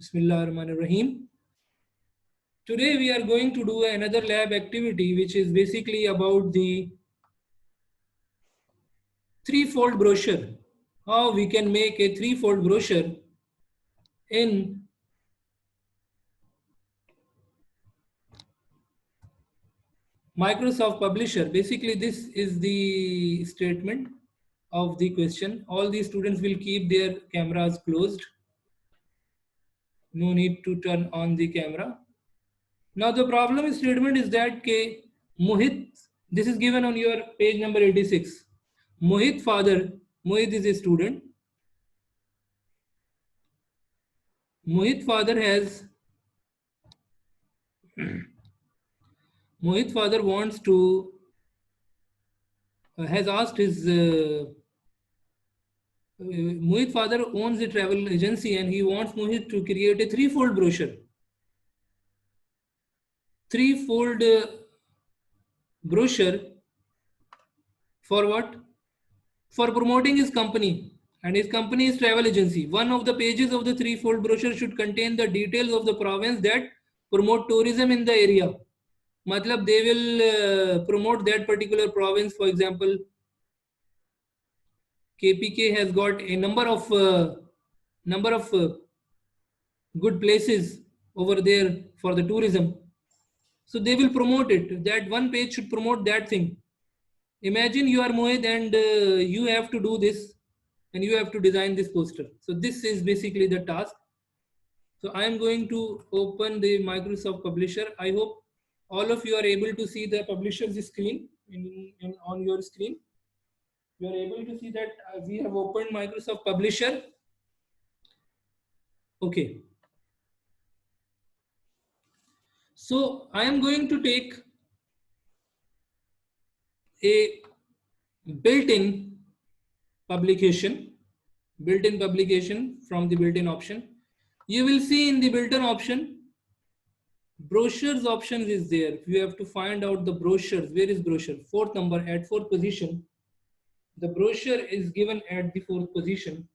Bismillahirrahmanirrahim. Today we are going to do another lab activity which is basically about the threefold brochure. How we can make a threefold brochure in Microsoft Publisher. Basically this is the statement of the question. All the students will keep their cameras closed. No need to turn on the camera. Now the problem statement is that Mohit, this is given on your page number 86. Mohit is a student. Mohit father wants to, has asked his, Mohit father owns a travel agency and he wants Mohit to create a threefold brochure. Threefold brochure for what? For promoting his company, and his company is travel agency. One of the pages of the threefold brochure should contain the details of the province that promote tourism in the area. Matlab they will promote that particular province. For example, KPK has got a number of good places over there for the tourism. So they will promote it. That one page should promote that thing. Imagine you are Mohit and you have to do this and you have to design this poster. So this is basically the task. So I am going to open the Microsoft Publisher. I hope all of you are able to see the publisher's screen on your screen. You are able to see that we have opened Microsoft Publisher. Okay. So I am going to take a built-in publication from the built-in option. You will see in the built-in option, brochures options is there. You have to find out the brochures. Where is brochure? Fourth number at fourth position. The brochure is given at the fourth position.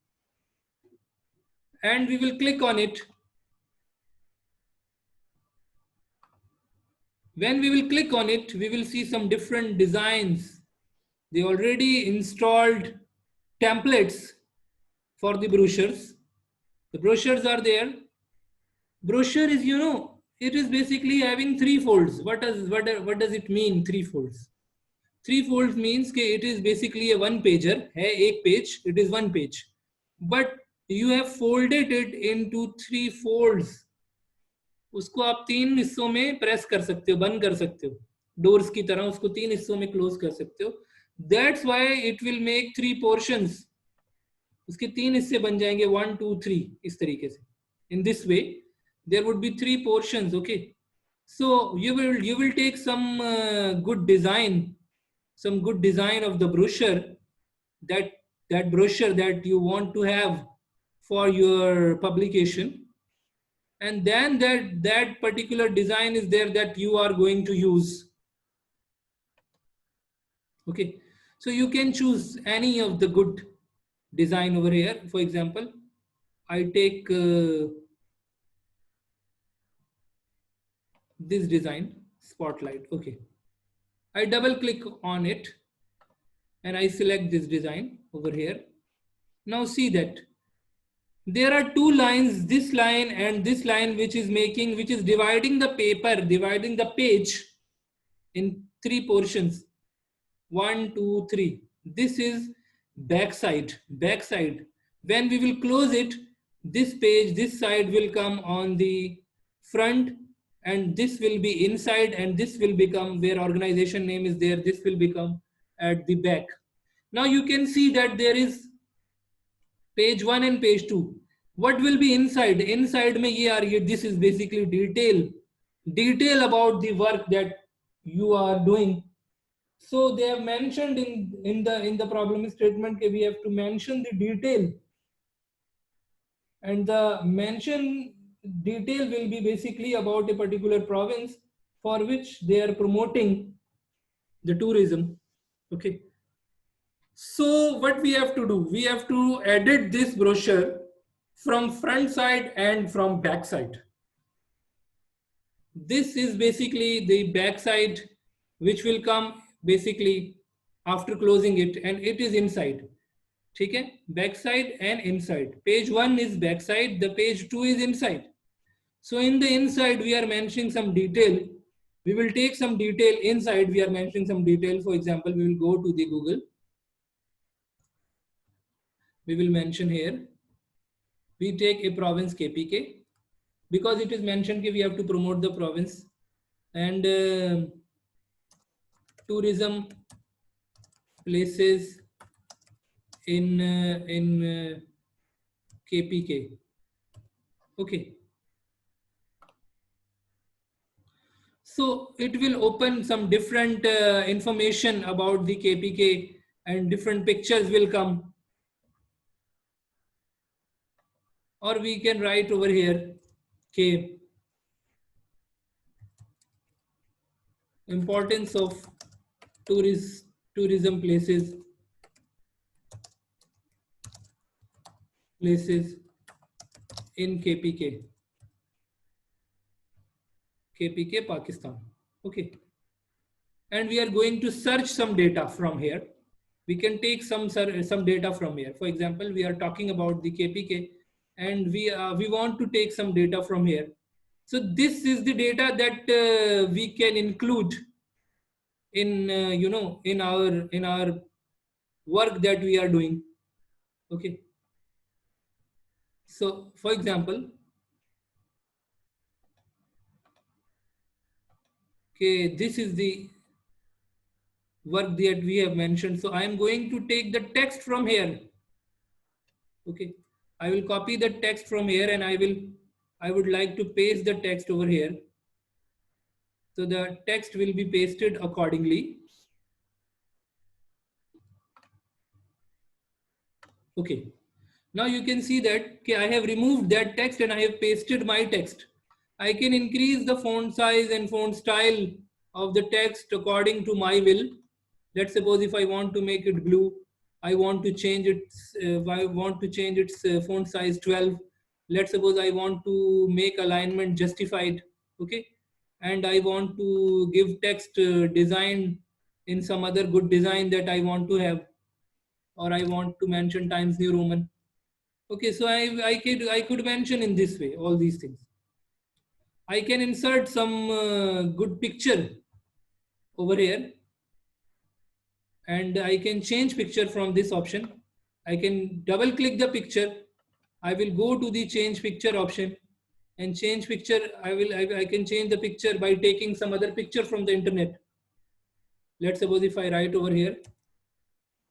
And we will click on it. When we will click on it, we will see some different designs. They already installed templates for the brochures. The brochures are there. Brochure is, it is basically having three folds. What does it mean, three folds? Three folds means that it is basically a one pager. Ek page, it is one page. But you have folded it into three folds. उसको आप तीन हिस्सों में press कर सकते हो, बंद कर सकते हो, डोर्स की तरह उसको तीन हिस्सों में क्लोज कर सकते हो. That's why it will make three portions. उसके तीन हिस्से बन जाएंगे 1 2 3 इस तरीके से. In this way there would be three portions. Okay, so you will take some good design of the brochure, that brochure that you want to have for your publication, and then that particular design is there that you are going to use. Okay, so you can choose any of the good design over here. For example, I take this design, spotlight. Okay, I double click on it and I select this design over here. Now see that there are two lines, this line and this line, which is dividing the page in three portions. 1 2 3. This is backside. When we will close it, this page, this side will come on the front, and this will be inside, and this will become where organization name is there. This will become at the back. Now you can see that there is page 1 and page 2. What will be inside? Inside mein ye aa rahi hai, this is basically detail about the work that you are doing. So they have mentioned in the problem statement that we have to mention the detail, and the mention detail will be basically about a particular province for which they are promoting the tourism. Okay, so what we have to do, we have to edit this brochure from front side and from back side. This is basically the back side, which will come basically after closing it, and it is inside. ठीक है, back side and inside. Page 1 is back side, the page 2 is inside. So in the inside we are mentioning some detail. We will take some detail inside. We are mentioning some detail. For example, we will go to the Google. We will mention here. We take a province KPK because it is mentioned that we have to promote the province, and tourism places in KPK. Okay. So it will open some different information about the KPK, and different pictures will come. Or we can write over here, K, importance of tourism places in KPK. KPK Pakistan. Okay. And we are going to search some data from here. We can take some data from here. For example, we are talking about the KPK, and we want to take some data from here. So this is the data that we can include in in our work that we are doing. Okay. So for example, okay, this is the work that we have mentioned. So I am going to take the text from here. Okay, I will copy the text from here, and I would like to paste the text over here. So the text will be pasted accordingly. Okay, now you can see that, okay, I have removed that text and I have pasted my text. I can increase the font size and font style of the text according to my will. Let's suppose if I want to make it blue, I want to change its font size 12. Let's suppose I want to make alignment justified. Okay, and I want to give text design in some other good design that I want to have, or I want to mention Times New Roman. Okay, so I could mention in this way all these things. I can insert some good picture over here, and I can change picture from this option. I can double click the picture. I will go to the change picture option and change picture. I can change the picture by taking some other picture from the internet. Let's suppose if I write over here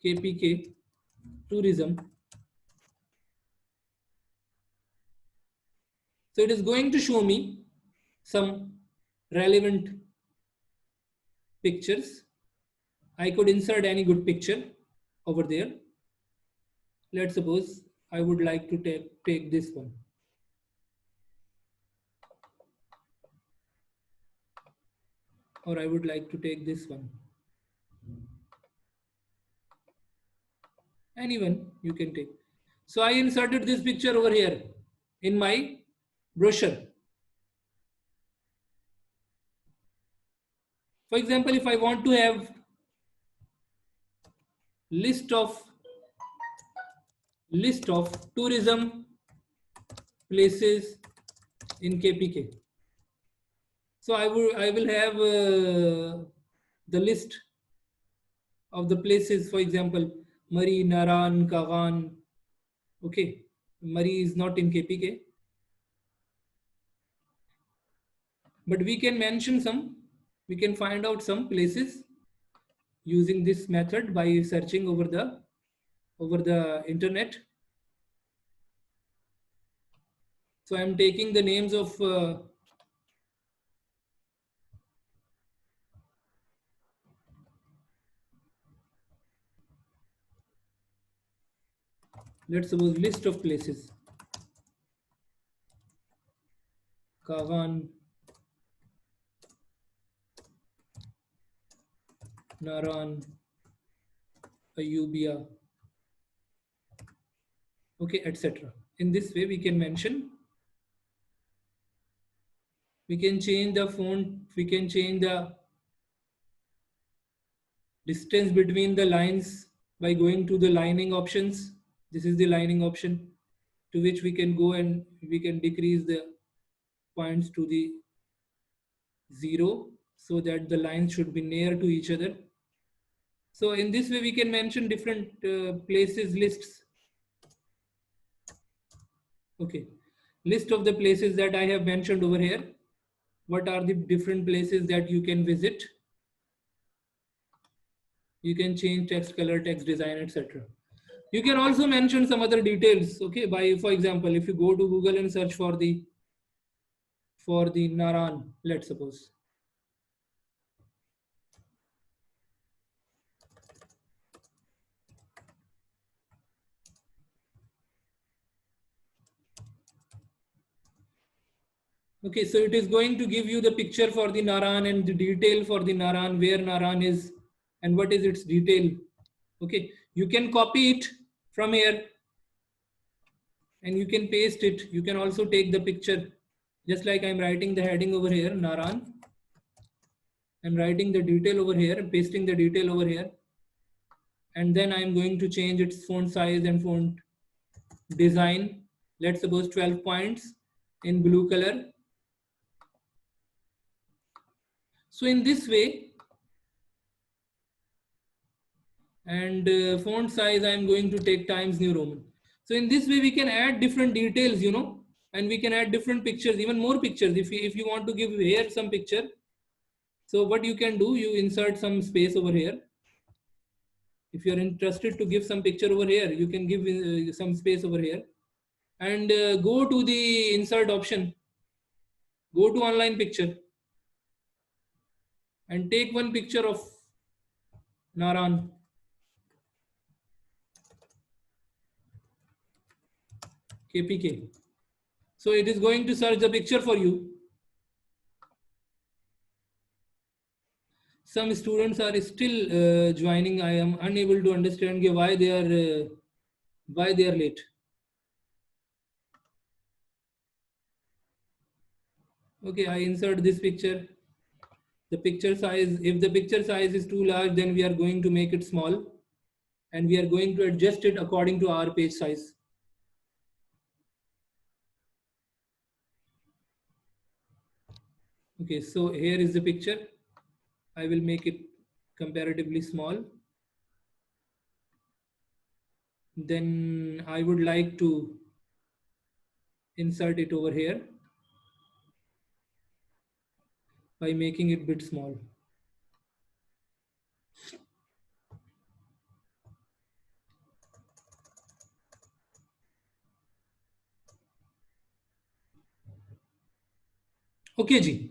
KPK tourism. So it is going to show me some relevant pictures. I could insert any good picture over there. Let's suppose I would like to take this one. Or I would like to take this one. Anyone you can take. So I inserted this picture over here in my brochure. For example, if I want to have list of tourism places in KPK. So I will have the list of the places. For example, Mari, Naran, Kagan. Okay, Mari is not in KPK, but we can mention some. We can find out some places using this method by searching over the internet. So I'm taking the names of let's suppose list of places. Kagan, Naran, Ayubia, okay, etc. in this way we can mention, we can change the font, we can change the distance between the lines by going to the lining options. This is the lining option to which we can go and we can decrease the points to the 0 so that the lines should be near to each other. So in this way we can mention different places lists. Okay, list of the places that I have mentioned over here. What are the different places that you can visit? You can change text color, text design, etc. You can also mention some other details. Okay, by for example, if you go to Google and search for the Naran, let's suppose. Okay, so it is going to give you the picture for the Naran and the detail for the Naran, where Naran is and what is its detail. Okay, you can copy it from here and you can paste it. You can also take the picture, just like I'm writing the heading over here, Naran. I'm writing the detail over here, pasting the detail over here. And then I'm going to change its font size and font design. Let's suppose 12 points in blue color. So in this way, and font size I'm going to take Times New Roman. So in this way we can add different details, you know, and we can add different pictures, even more pictures. If you want to give here some picture, so what you can do, you insert some space over here. If you're interested to give some picture over here, you can give some space over here and go to the insert option, go to online picture and take one picture of Naran. KPK. So it is going to search the picture for you. Some students are still joining. I am unable to understand why they are late. Okay, I insert this picture. The picture size, if the picture size is too large, then we are going to make it small and we are going to adjust it according to our page size. Okay, so here is the picture. I will make it comparatively small. Then I would like to insert it over here by making it a bit small. Okay, Ji.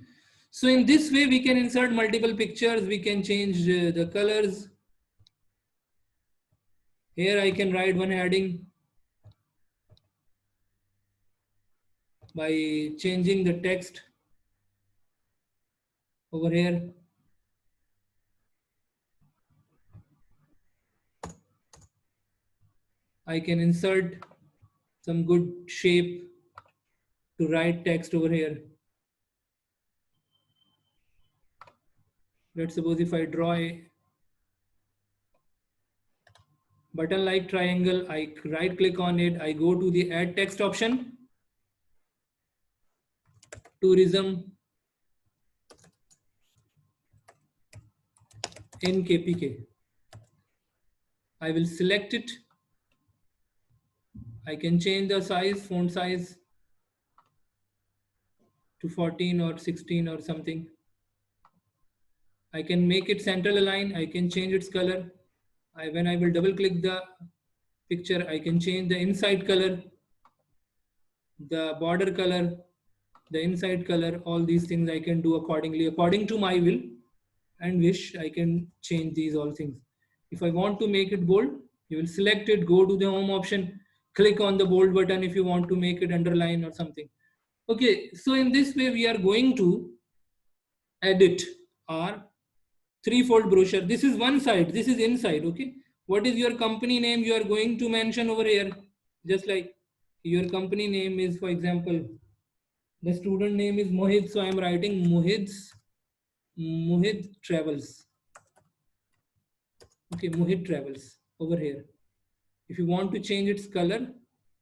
So in this way, we can insert multiple pictures. We can change the colors. Here I can write one heading by changing the text over here. I can insert some good shape to write text over here. Let's suppose if I draw a button like triangle, I right click on it, I go to the add text option, tourism in KPK. I will select it. I can change the size, font size to 14 or 16 or something. I can make it central align. I can change its color. When I will double click the picture, I can change the inside color, the border color, the inside color. All these things I can do accordingly, according to my will and wish. I can change these all things. If I want to make it bold, you will select it, go to the home option, click on the bold button if you want to make it underline or something. Okay, so in this way we are going to edit our threefold brochure. This is one side, this is inside. Okay, what is your company name? You are going to mention over here, just like Your company name is, for example, the student name is Mohit, so I am writing Mohit Travels. Okay, Mohit Travels over here. If you want to change its color,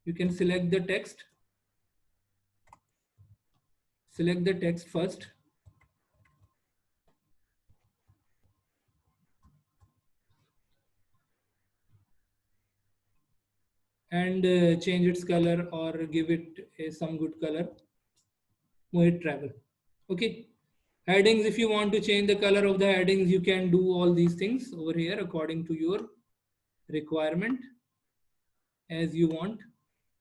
you can select the text. Select the text first. And change its color or give it some good color. Mohit Travel. Okay. Headings, if you want to change the color of the headings, you can do all these things over here according to your requirement as you want.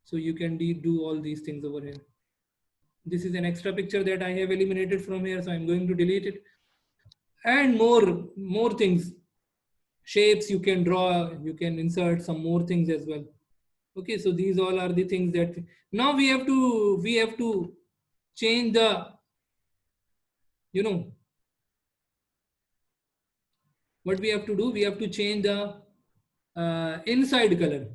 So you can do all these things over here. This is an extra picture that I have eliminated from here, so I'm going to delete it. And more things. Shapes you can draw, you can insert some more things as well. Okay, so these all are the things that now we have to change the, you know, what we have to do, we have to change the inside color.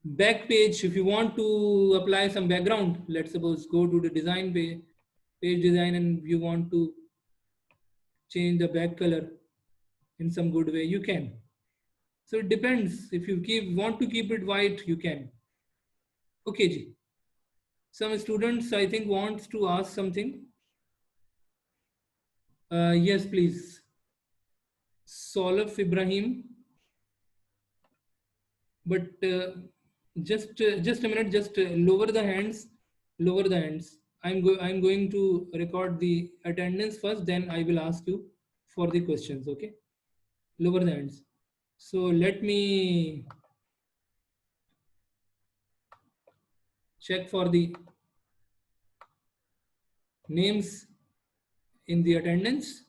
Back page, if you want to apply some background, let's suppose go to the design page design, and you want to change the back color in some good way, you can. So it depends. If you want to keep it white, you can. Okay, ji. Some students, I think, wants to ask something. Yes, please. Solif Ibrahim. But just a minute. Just lower the hands. Lower the hands. I'm going to record the attendance first. Then I will ask you for the questions. Okay. Lower the hands. So let me check for the names in the attendance.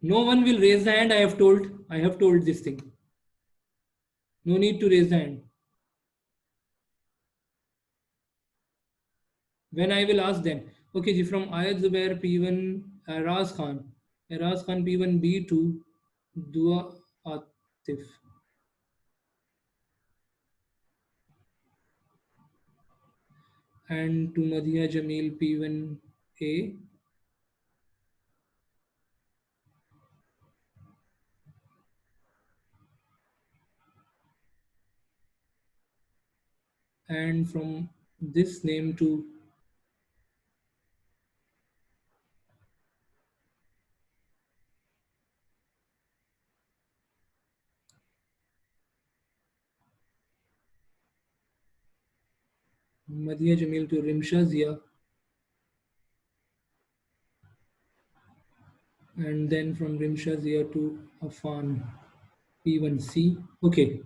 No one will raise the hand. I have told this thing. No need to raise the hand. When I will ask them. Okay, ji, from Ayat Zubair P1, Raz Khan P1 B2, Dua Atif. And to Madhya Jamil P1A. And from this name to Madhya Jamil to Rimsha Zia. And then from Rimsha Zia to Afan P1C. Okay.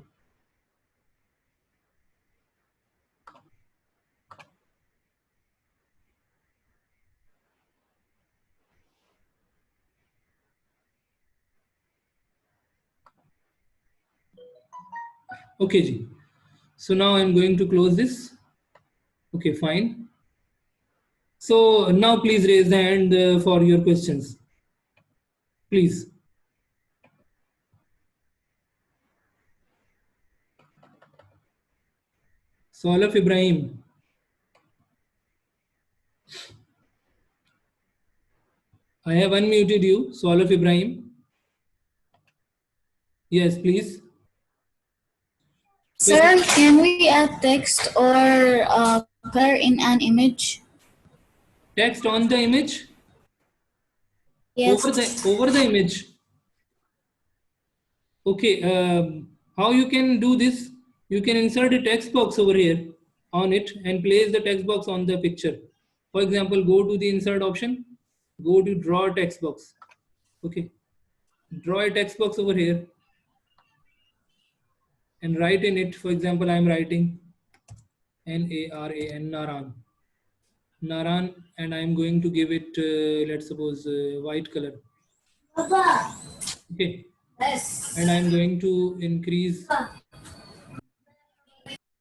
Okay, ji. So now I'm going to close this. Okay, fine. So now please raise the hand for your questions. Please. Solif Ibrahim. I have unmuted you, Solif Ibrahim. Yes, please. Sir, can we add text or color in an image? Text on the image? Yes. Over the image. Okay, how you can do this? You can insert a text box over here on it and place the text box on the picture. For example, go to the insert option, go to draw text box. Okay, draw a text box over here and write in it. For example, I am writing Naran, Naran, and I am going to give it, let's suppose, white color. Papa. Okay. Yes. And I am going to increase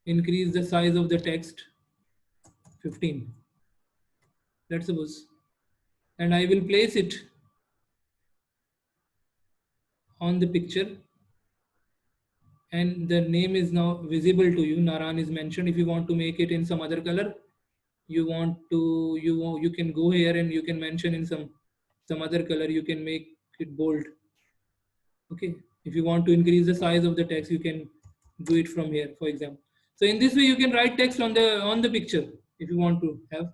increase the size of the text 15, let's suppose, and I will place it on the picture, and the name is now visible to you. Naran is mentioned. If you want to make it in some other color, you can go here and you can mention in some other color. You can make it bold. Okay. If you want to increase the size of the text, you can do it from here, for example. So in this way, you can write text on the picture if you want to have.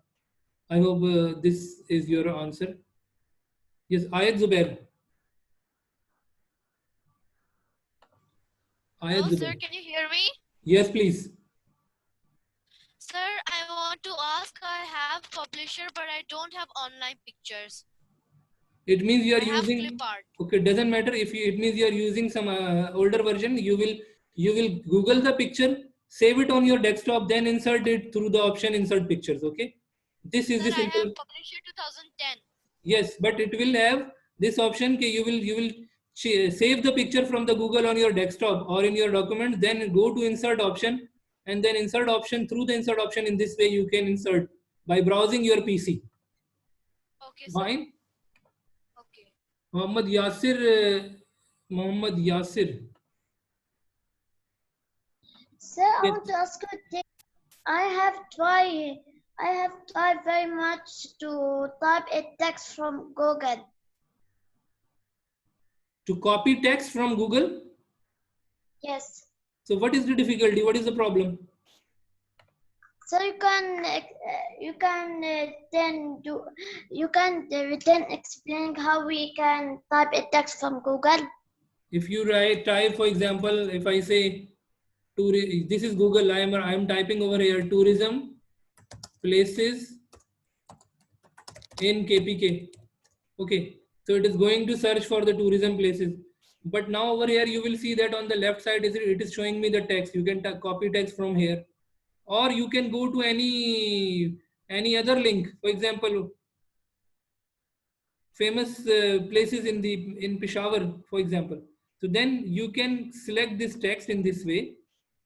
I hope this is your answer. Yes, Ayat Zubair. Ayat Hello, sir. Zubair. Can you hear me? Yes, please. Sir, I want to ask. I have publisher, but I don't have online pictures. It means you are I have using. clip art. Okay, doesn't matter if you. It means you are using some older version. You will Google the picture, save it on your desktop, then insert it through the option insert pictures. Okay, this is Sir, the I have simple. publisher 2010. Yes, but it will have this option. Okay, you will save the picture from the Google on your desktop or in your document. Then go to insert option and then insert option. Through the insert option, in this way you can insert by browsing your PC. Okay, sir. Fine. Okay. Muhammad Yasir. Muhammad Yasir. Sir, I Yes. want to ask you a thing. I have tried very much to type a text from Google. To copy text from Google. Yes. So what is the difficulty? What is the problem? So you can then explain how we can type a text from Google. If you type, for example, if I say this is Google, I am typing over here tourism places in KPK. Okay, so it is going to search for the tourism places. But now over here you will see that on the left side it is showing me the text. You can copy text from here, or you can go to any other link. For example, famous places in Peshawar, for example. So then you can select this text in this way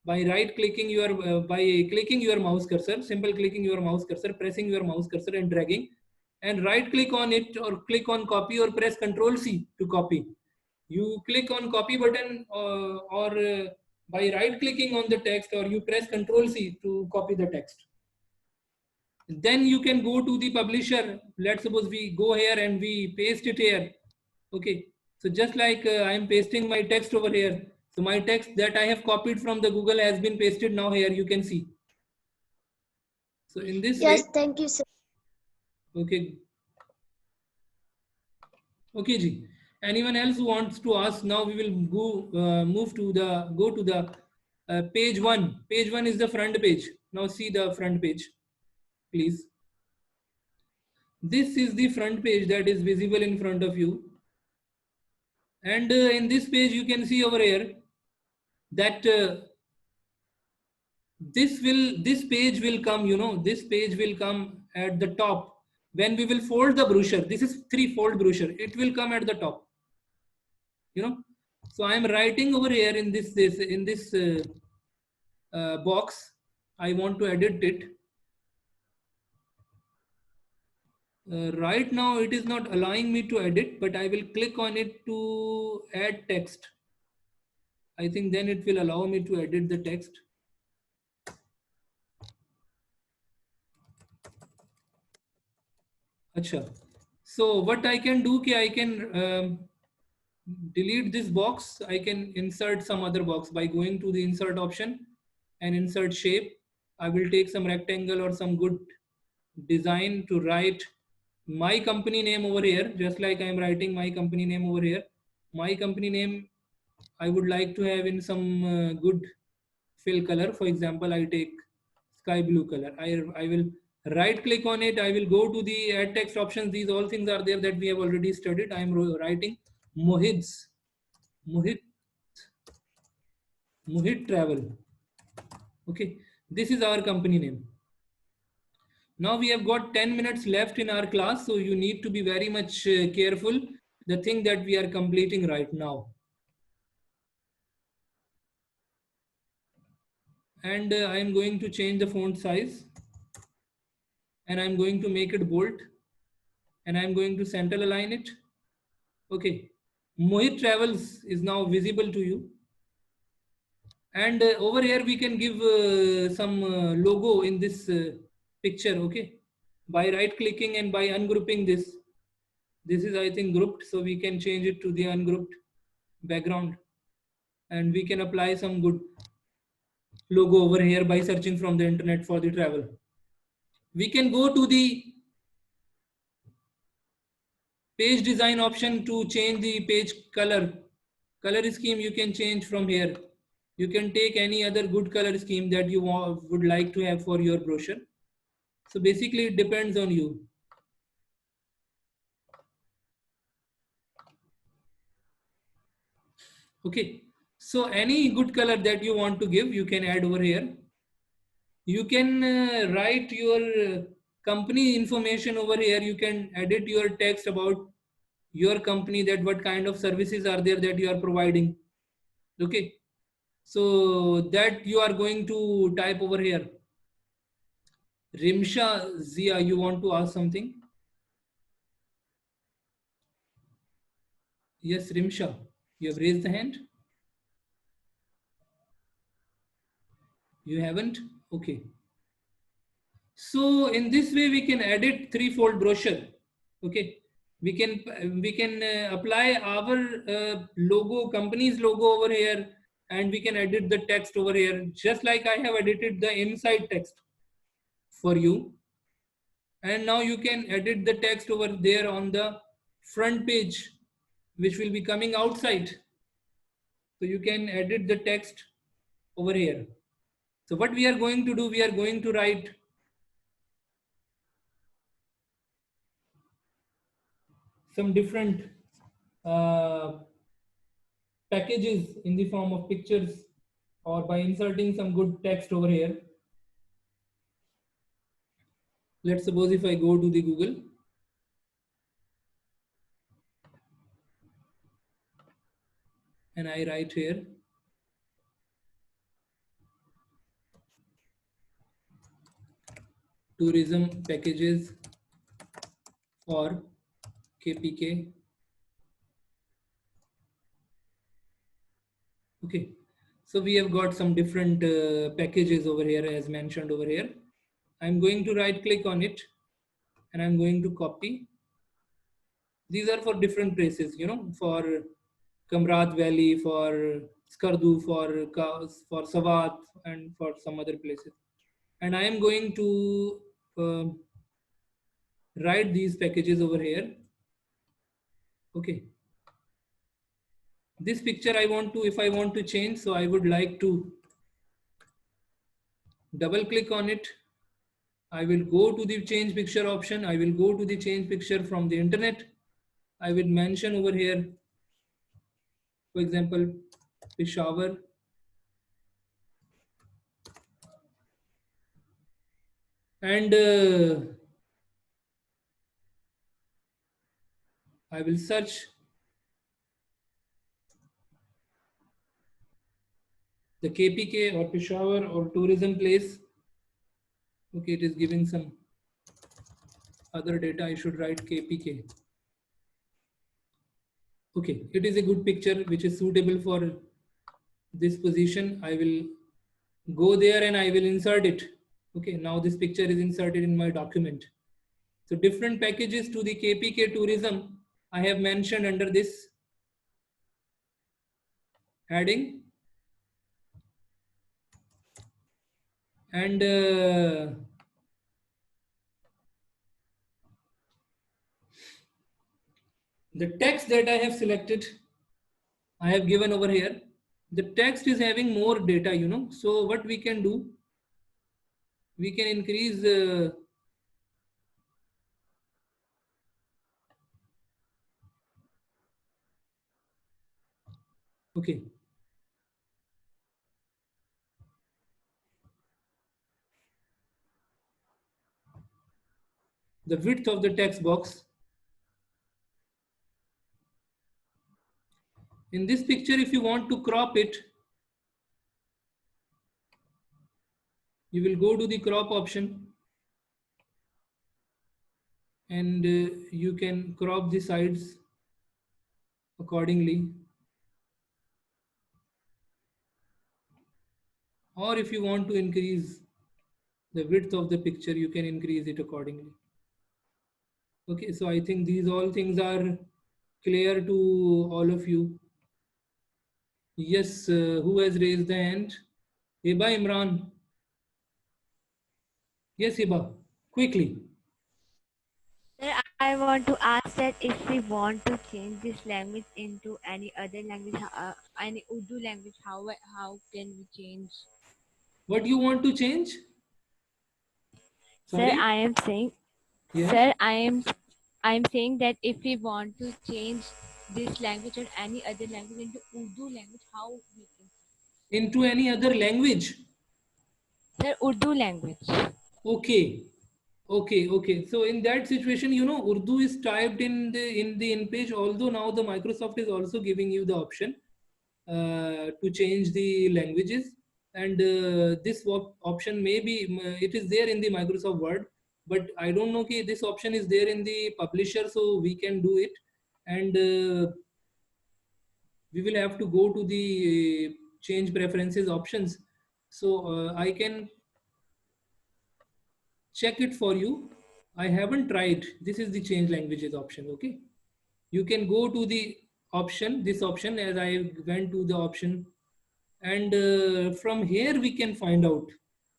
by clicking your mouse cursor, simple clicking your mouse cursor, pressing your mouse cursor and dragging, and right click on it or click on copy or press Ctrl C to copy. You click on copy button or by right clicking on the text, or you press Ctrl C to copy the text. Then you can go to the publisher. Let's suppose we go here and we paste it here. Okay, so just like I am pasting my text over here. So my text that I have copied from the Google has been pasted now here, you can see. So in this Yes, way, thank you, sir. okay. Okay, Ji. Anyone else who wants to ask? Now we will go to the page 1. Page 1 is the front page. Now see the front page, please. This is the front page that is visible in front of you. And in this page, you can see over here that this page will come, this page will come at the top. When we will fold the brochure, this is 3-fold brochure, it will come at the top. So I am writing over here in this box. I want to edit it. Right now it is not allowing me to edit, but I will click on it to add text. I think then it will allow me to edit the text. Acha. So what I can do, I can delete this box. I can insert some other box by going to the insert option and insert shape. I will take some rectangle or some good design to write my company name over here, just like I am writing my company name over here. My company name I would like to have in some good fill color. For example, I take sky blue color. I will right click on it. I will go to the add text options. These all things are there that we have already studied. I am writing Mohit Travel. Okay, this is our company name. Now we have got 10 minutes left in our class, so you need to be very much careful the thing that we are completing right now. and I am going to change the font size, and I'm going to make it bold, and I'm going to center align it. Okay, Mohit Travels is now visible to you. And over here we can give some logo in this picture. Okay, by right clicking and by ungrouping this. This is, I think, grouped, so we can change it to the ungrouped background, and we can apply some good logo over here by searching from the internet for the travel. We can go to the page design option to change the page color. Color scheme you can change from here. You can take any other good color scheme that you would like to have for your brochure. So basically it depends on you. Okay, so any good color that you want to give, you can add over here. You can write your company information over here. You can edit your text about your company, that what kind of services are there that you are providing. Okay, so that you are going to type over here. Rimsha Zia, you want to ask something? Yes, Rimsha, you have raised the hand. You haven't? Okay. So in this way we can edit threefold brochure. Okay, we can apply our logo, company's logo over here, and we can edit the text over here, just like I have edited the inside text for you. And now you can edit the text over there on the front page, which will be coming outside. So you can edit the text over here. So what we are going to do, we are going to write some different uh, packages in the form of pictures, or by inserting some good text over here. Let's suppose if I go to the Google and I write here tourism packages for KPK. Okay, so we have got some different packages over here as mentioned over here. I'm going to right click on it and I'm going to copy. These are for different places, you know, for Kamrat Valley, for Skardu, for Sawat, and for some other places. And I am going to write these packages over here. Okay. This picture I want to, if I want to change, so I would like to double click on it. I will go to the change picture option. I will go to the change picture from the internet. I will mention over here, for example, Peshawar. And I will search the KPK or Peshawar or tourism place. Okay, it is giving some other data. I should write KPK. Okay, it is a good picture which is suitable for this position. I will go there and I will insert it. Okay, now this picture is inserted in my document. So different packages to the KPK tourism I have mentioned under this heading. And the text that I have selected, I have given over here. The text is having more data, you know. So what we can do, we can increase okay. The width of the text box. In this picture, if you want to crop it, You will go to the crop option and you can crop the sides accordingly. Or if you want to increase the width of the picture, you can increase it accordingly. Okay, so I think these all things are clear to all of you. Yes, who has raised the hand? Hiba Imran. Yes, Hiba, quickly. Sir, I want to ask that if we want to change this language into any other language, any Urdu language, how can we change? What do you want to change? Sir, Sorry? I am saying, Yeah. sir, I am saying that if we want to change this language or any other language into Urdu language, how we can? Into any other language? Sir, Urdu language. Okay. Okay. So in that situation, you know, Urdu is typed in the in page. Although now the Microsoft is also giving you the option to change the languages, and this option may be it is there in the Microsoft Word, but I don't know. Okay, this option is there in the publisher, so we can do it, and we will have to go to the change preferences options. So I can check it for you. I haven't tried. This is the change languages option. Okay, you can go to the option, this option, as I went to the option, and from here we can find out.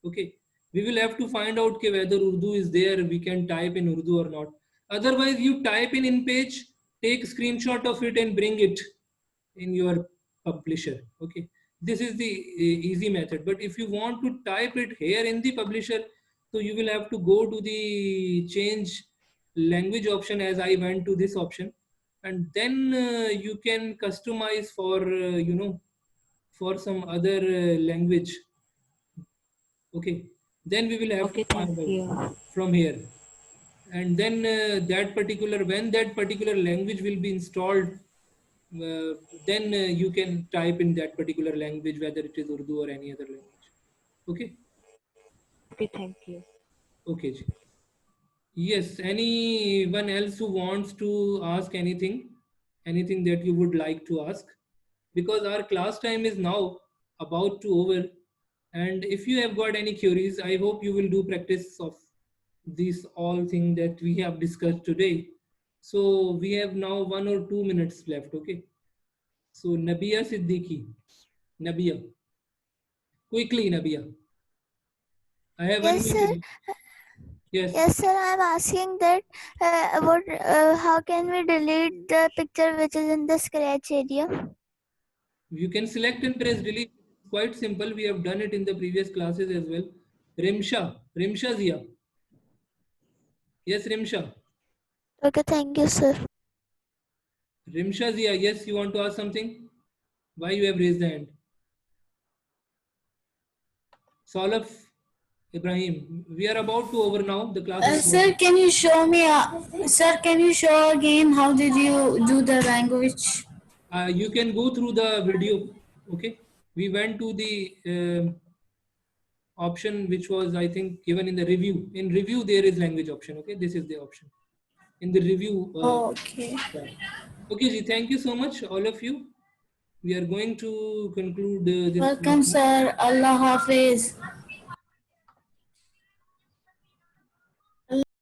Okay, we will have to find out okay, whether Urdu is there. We can type in Urdu or not. Otherwise, you type in page, take screenshot of it and bring it in your publisher. Okay, this is the easy method. But if you want to type it here in the publisher, so you will have to go to the change language option, as I went to this option, and then you can customize for you know, for some other language. Okay, then we will have Okay, to find thank out you. from here, and then that particular, when that particular language will be installed, then you can type in that particular language, whether it is Urdu or any other language. Okay. Okay, thank you. Okay ji. Yes, anyone else who wants to ask anything, anything that you would like to ask, because our class time is now about to over, and if you have got any queries, I hope you will do practice of these all things that we have discussed today. So we have now 1 or 2 minutes left. Okay, so Nabia Siddiqui. Nabia, quickly, Nabia. I have Yes, sir. unmuted you. Yes. Yes, sir. I'm asking that how can we delete the picture which is in the scratch area? You can select and press delete. Quite simple. We have done it in the previous classes as well. Rimsha Zia. Yes, Rimsha. Okay, thank you, sir. Rimsha Zia, yes, you want to ask something? Why you have raised the hand? Salaf Ibrahim, we are about to over now. The class is Sir, can you show me? Sir, can you show again how did you do the language? you can go through the video. Okay, we went to the option which was, I think, given in the review. In review, there is language option. Okay, this is the option in the review. Okay. Okay, ji, thank you so much, all of you. We are going to conclude this. Welcome, sir. Allah Hafiz.